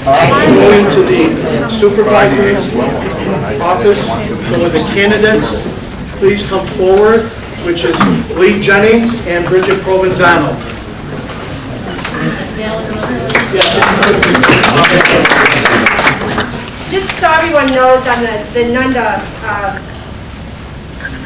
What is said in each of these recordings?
Going to the supervisor's office. So will the candidates please come forward, which is Jennings and Bridgett Provenzano. Just so everyone knows, on the Nunda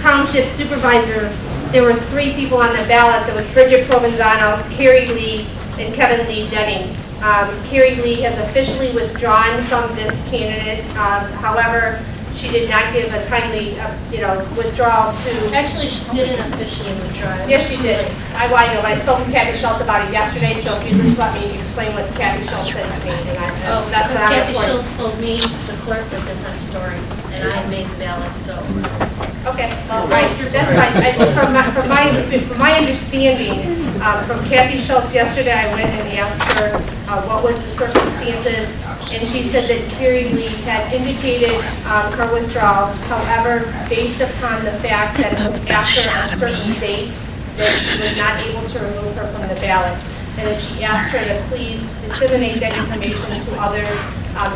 Township Supervisor, there was 3 people on the ballot. There was Bridgett Provenzano, Carrie Lee, and Kevin Lee Jennings. Carrie Lee has officially withdrawn from this candidate. However, she did not give a timely, withdrawal to. Actually, she didn't officially withdraw. Yes, she did. I spoke to Kathy Schultz about it yesterday, so if you just let me explain what Kathy Schultz said to me. That's what I'm Kathy reporting. Schultz told me, the clerk, a different story, and I made the ballot, so. Okay, right, that's fine. From my understanding, from Kathy Schultz yesterday, I went and asked her what was the circumstances, and she said that Carrie Lee had indicated her withdrawal. However, based upon the fact that it was after a certain date, that she was not able to remove her from the ballot, and that she asked her to please disseminate that information to others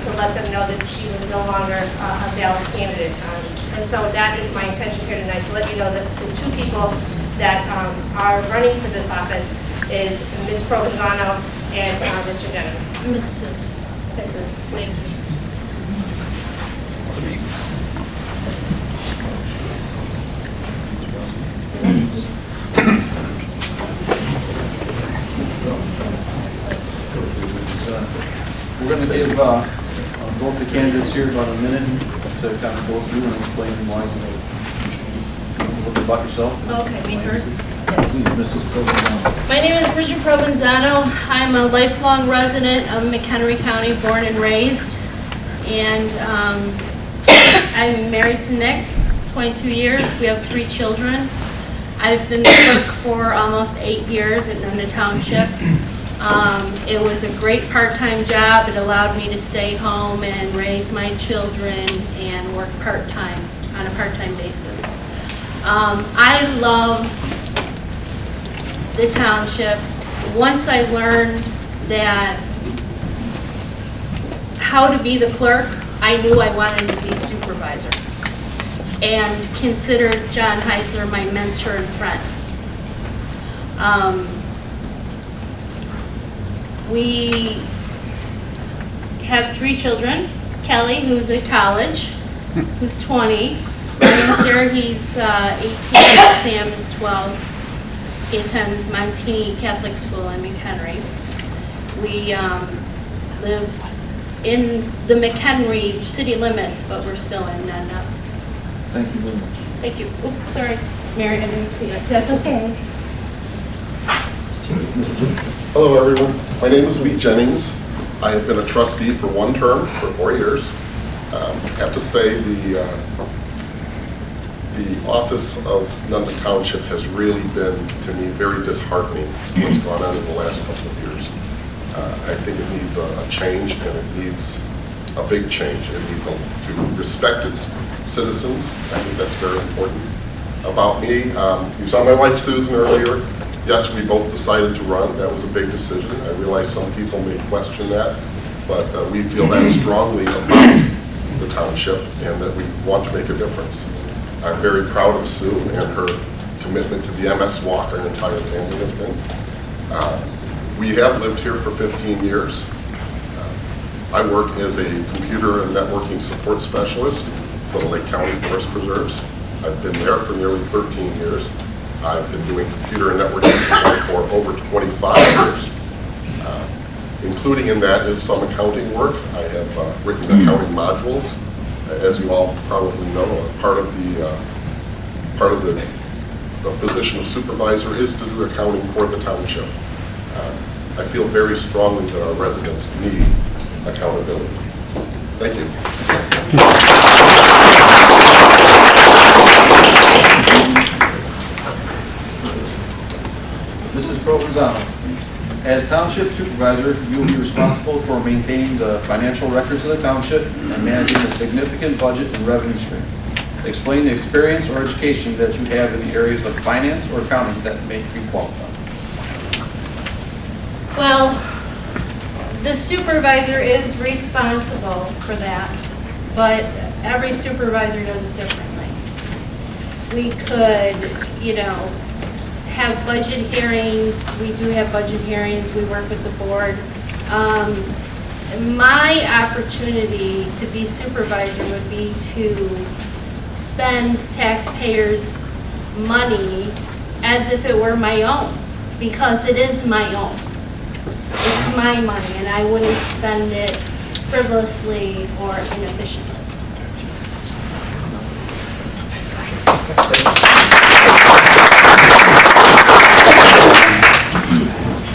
to let them know that she was no longer a valid candidate. And so that is my intention here tonight, to let you know that the 2 people that are running for this office is Ms. Provenzano and Mr. Jennings. Mrs. Thank you. We're going to give both the candidates here about a minute to kind of go through and explain why. A little bit about yourself. Okay, me first. Please, Mrs. Provenzano. My name is Bridgett Provenzano. I'm a lifelong resident of McHenry County, born and raised. And I'm married to Nick, 22 years. We have 3 children. I've been the clerk for almost 8 years at Nunda Township. It was a great part-time job. It allowed me to stay home and raise my children and work part-time, on a part-time basis. I love the township. Once I learned that how to be the clerk, I knew I wanted to be supervisor, and considered John Heisler my mentor and friend. We have 3 children. Kelly, who's at college, who's 20. Ryan's here, he's 18, Sam is 12. He attends Montini Catholic School in McHenry. We live in the McHenry city limits, but we're still in Nunda. Thank you very much. Thank you. Oops, sorry, Mary, I didn't see it. That's okay. Hello, everyone. My name is Jennings. I have been a trustee for 1 term for 4 years. I have to say the office of Nunda Township has really been, to me, very disheartening what's gone on in the last couple of years. I think it needs a change, and it needs a big change. It needs to respect its citizens. I think that's very important. About me, you saw my wife Susan earlier. Yes, we both decided to run. That was a big decision. I realize some people may question that, but we feel that strongly about the township and that we want to make a difference. I'm very proud of Sue and her commitment to the MS Walk. Our entire family has been. We have lived here for 15 years. I work as a computer and networking support specialist for the Lake County Forest Preserves. I've been there for nearly 13 years. I've been doing computer and networking support for over 25 years. Including in that is some accounting work. I have written accounting modules. As you all probably know, part of the position of supervisor is to do accounting for the township. I feel very strongly that our residents need accountability. Thank you. Mrs. Provenzano. As Township Supervisor, you will be responsible for maintaining the financial records of the township and managing a significant budget and revenue stream. Explain the experience or education that you have in the areas of finance or accounting that make you qualified. Well, The supervisor is responsible for that, but every supervisor does it differently. We could, have budget hearings. We do have budget hearings. We work with the board. My opportunity to be supervisor would be to spend taxpayers' money as if it were my own, because it is my own. It's my money, and I wouldn't spend it frivolously or inefficiently.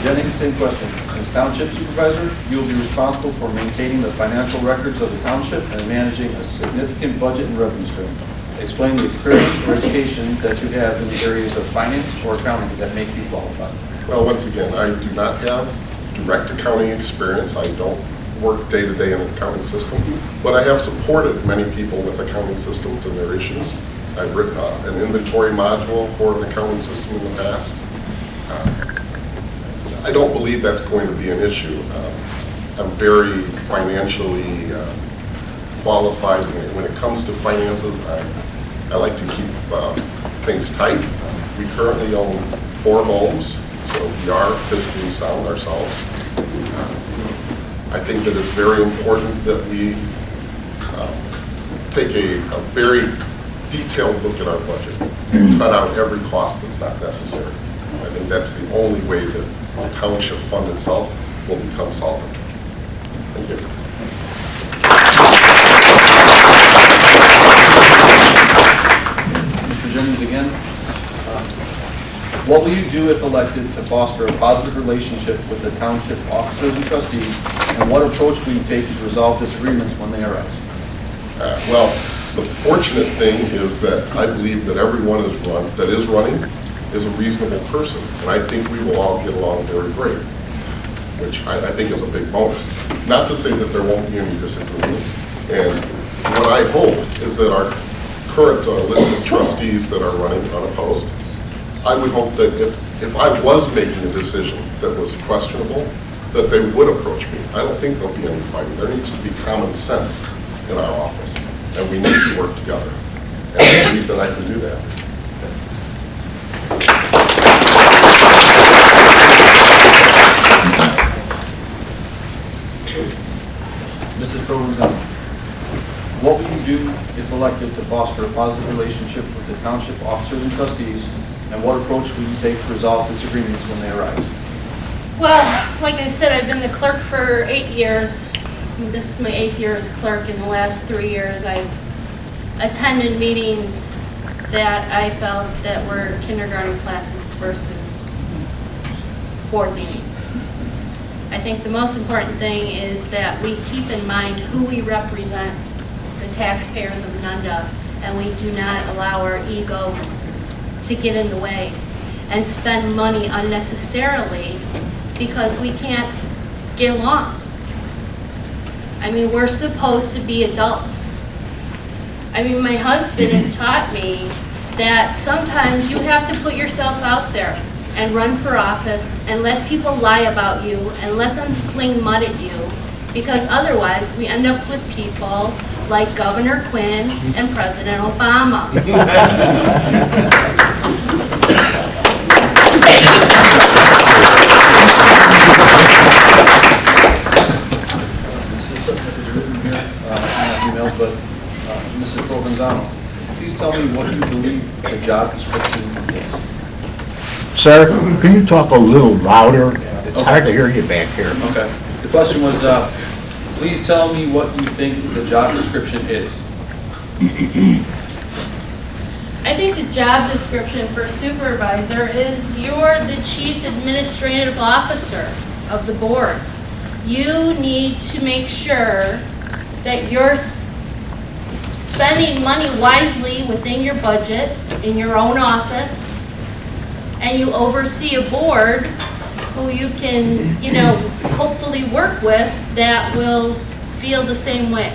Jennings, same question. As Township Supervisor, you will be responsible for maintaining the financial records of the township and managing a significant budget and revenue stream. Explain the experience or education that you have in the areas of finance or accounting that make you qualified. Well, once again, I do not have direct accounting experience. I don't work day-to-day in an accounting system, but I have supported many people with accounting systems and their issues. I've written an inventory module for an accounting system in the past. I don't believe that's going to be an issue. I'm very financially qualified when it comes to finances. I like to keep things tight. We currently own 4 homes, so we are fiscally sound ourselves. I think that it's very important that we take a very detailed look at our budget and cut out every cost that's not necessary. I think that's the only way that the township fund itself will become solvent. Thank you. Mr. Jennings again. What will you do if elected to foster a positive relationship with the township officers and trustees, and what approach will you take to resolve disagreements when they arise? Well, the fortunate thing is that I believe that everyone that is running is a reasonable person, and I think we will all get along very great, which I think is a big bonus. Not to say that there won't be any disagreements, and what I hope is that our current list of trustees that are running unopposed, I would hope that if I was making a decision that was questionable, that they would approach me. I don't think there'll be any fighting. There needs to be common sense in our office, and we need to work together. And I believe that I can do that. Mrs. Provenzano, what will you do if elected to foster a positive relationship with the township officers and trustees, and what approach will you take to resolve disagreements when they arise? Well, like I said, I've been the clerk for 8 years. This is my 8th year as clerk. In the last 3 years, I've attended meetings that I felt that were kindergarten classes versus board meetings. I think the most important thing is that we keep in mind who we represent, the taxpayers of Nunda, and we do not allow our egos to get in the way and spend money unnecessarily because we can't get along. I mean, we're supposed to be adults. I mean, my husband has taught me that sometimes you have to put yourself out there and run for office and let people lie about you and let them sling mud at you, because otherwise we end up with people like Governor Quinn and President Obama. This is written here, not emailed, but Mrs. Provenzano, please tell me what you believe the job description is. Sir, can you talk a little louder? It's hard to hear you back here. Okay. The question was, please tell me what you think the job description is. I think the job description for supervisor is you're the chief administrative officer of the board. You need to make sure that you're spending money wisely within your budget, in your own office, and you oversee a board who you can, hopefully work with that will feel the same way.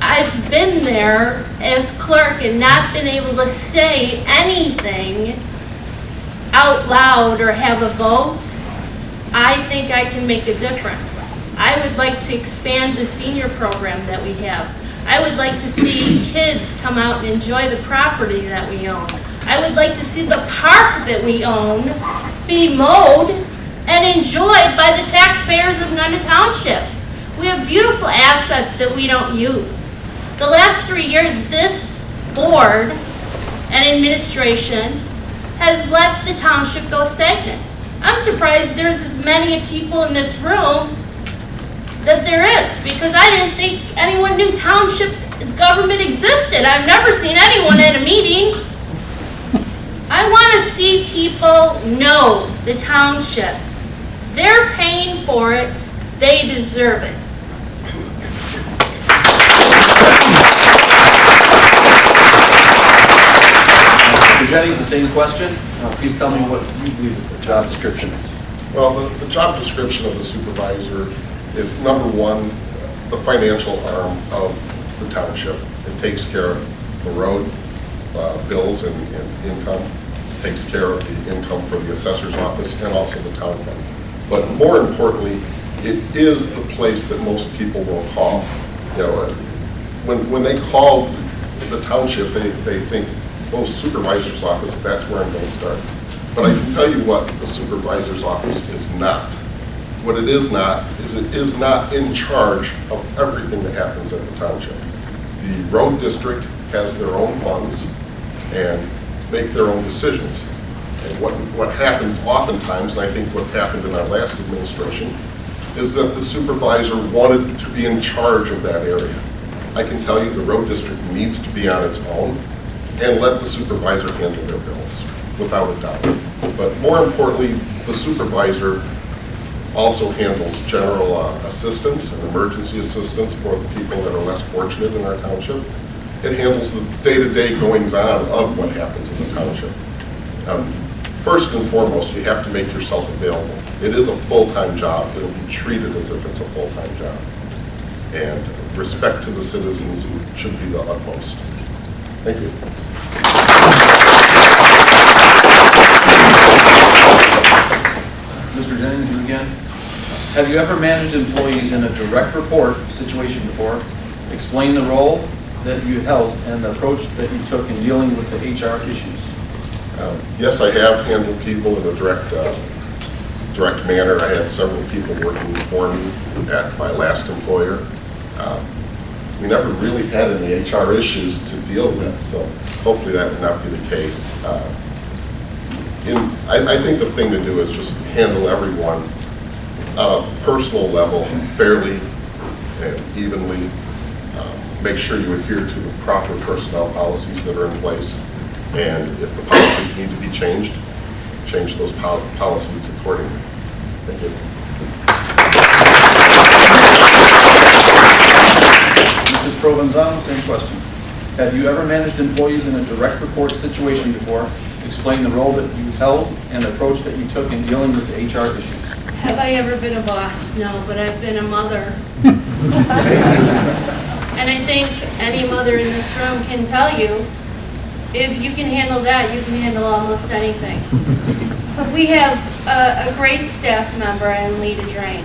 I've been there as clerk and not been able to say anything out loud or have a vote, I think I can make a difference. I would like to expand the senior program that we have. I would like to see kids come out and enjoy the property that we own. I would like to see the park that we own be mowed and enjoyed by the taxpayers of Nunda Township. We have beautiful assets that we don't use. The last 3 years, this board and administration has let the township go stagnant. I'm surprised there's as many people in this room that there is, because I didn't think anyone knew township government existed. I've never seen anyone at a meeting. I want to see people know the township. They're paying for it. They deserve it. Mr. Jennings, the same question. Please tell me what you believe the job description is. Well, the job description of the supervisor is, number one, the financial arm of the township. It takes care of the road bills and income, takes care of the income for the assessor's office and also the town fund. But more importantly, it is the place that most people will call. You know, when they call the township, they think, oh, supervisor's office, that's where I'm going to start. But I can tell you what the supervisor's office is not. What it is not is it is not in charge of everything that happens at the township. The road district has their own funds and make their own decisions. And what happens oftentimes, and I think what happened in our last administration, is that the supervisor wanted to be in charge of that area. I can tell you the road district needs to be on its own and let the supervisor handle their bills, without a doubt. But more importantly, the supervisor also handles general assistance and emergency assistance for the people that are less fortunate in our township. It handles the day-to-day goings-on of what happens in the township. First and foremost, you have to make yourself available. It is a full-time job. It'll be treated as if it's a full-time job. And respect to the citizens should be the utmost. Thank you. Mr. Jennings, you again. Have you ever managed employees in a direct report situation before? Explain the role that you held and the approach that you took in dealing with the HR issues. Yes, I have handled people in a direct manner. I had several people working for me at my last employer. We never really had any HR issues to deal with, so hopefully that would not be the case. I think the thing to do is just handle everyone on a personal level fairly and evenly. Make sure you adhere to the proper personnel policies that are in place. And if the policies need to be changed, change those policies accordingly. Thank you. Mrs. Provenzano, same question. Have you ever managed employees in a direct report situation before? Explain the role that you held and the approach that you took in dealing with the HR issues. Have I ever been a boss? No, but I've been a mother. And I think any mother in this room can tell you, if you can handle that, you can handle almost anything. We have a great staff member in Lita Drain,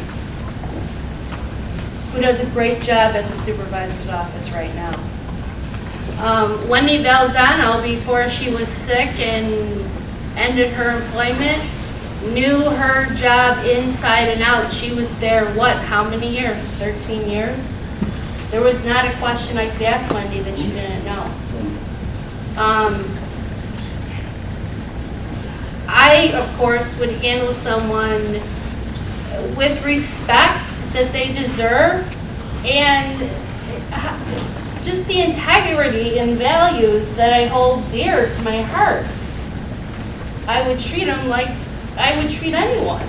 who does a great job at the supervisor's office right now. Wendy Balzano, before she was sick and ended her employment, knew her job inside and out. She was there, what, how many years? 13 years? There was not a question I could ask Wendy that she didn't know. I, of course, would handle someone with respect that they deserve and just the integrity and values that I hold dear to my heart. I would treat them like I would treat anyone.